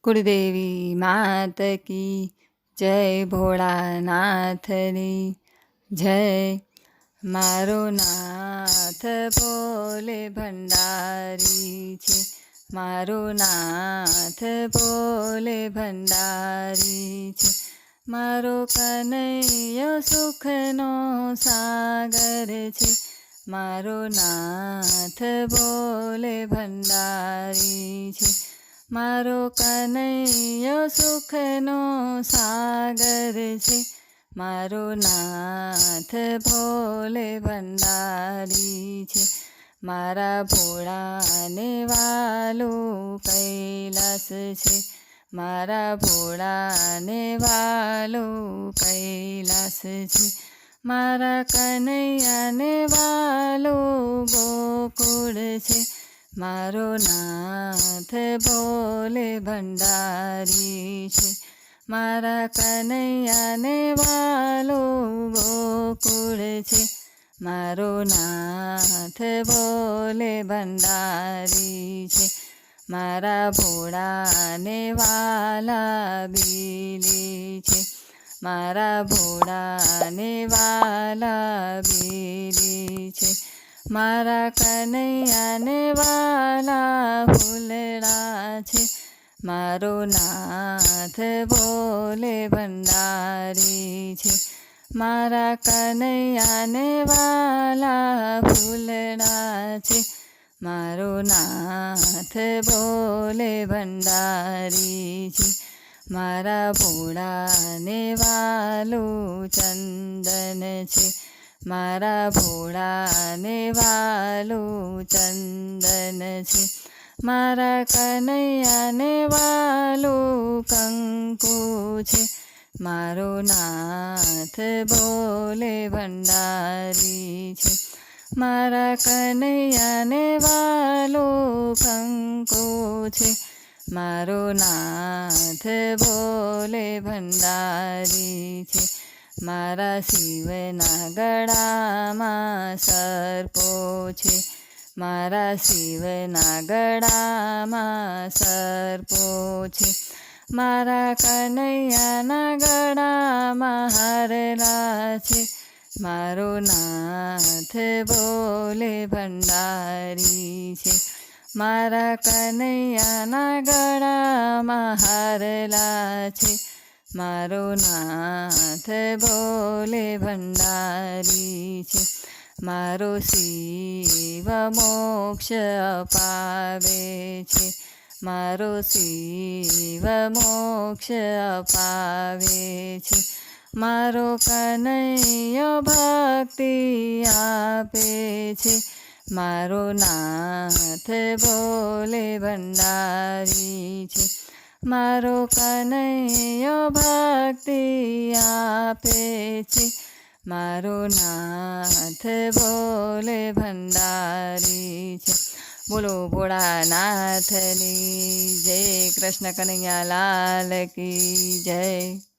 कुलदेवी मात की जय, भोળાનાથની जय। मारो नाथ भोले भंडारी छे, मारो नाथ भोले भंडारी छे। मारो कन्हैयो सुखनो सागर छे, मारो नाथ भोले भंडारी छे। मारो कन्हैयो सुखनो सागर छे, मारो नाथ भोले भंडारी छे। मारा भोळाने वालो कैलास छे, मारा भोळाने वालो कैलास छे। मारा कन्हैयाने वालो गोकुळ छे, मारो नाथ भोले भंडारी छे। मारा कन्हैयाने वालो गोकुळ छे, मारो नाथ भोले भंडारी छे। मारा भोळाने वाला बीली छे, मारा भोळाने वाला बीली छे। मारा कन्हैयाने वाला फूलड़ा छे, मारो नाथ भोले भंडारी छे। मारा कन्हैयाने वाला फूलड़ा छे, मारो नाथ भोले भंडारी छे। मारा भोळाने वालो चंदन छे, मारा भोळाने वालो चंदन छे। मारा कन्हैयाने वालो कंकु छे, मारो नाथ भोले भंडारी छे। मारा कन्हैयाने वालो कंकु छे, मारो नाथ भोले भंडारी छे। मारा शिवना गळामां सर्पो छे, मारा शिवना गळामां सर्पो छे। मारा कन्हैयाना गळामां हारला छे, मारो नाथ भोले भंडारी छे। मारा कन्हैयाना गळामां हारला छे, मारो नाथ भोले भंडारी छे। मारो शिव मोक्ष अपावे छे, मारो शिव मोक्ष अपावे छे। मारो कन्हैयो भक्ति आपे छे, मारो नाथ भोले भंडारी छे। मारो कन्हैयो भक्ति आपे छे, मारो नाथ भोले भंडारी छे। बोलो भोळानाथनी जय, कृष्ण कन्हैया लाल की जय।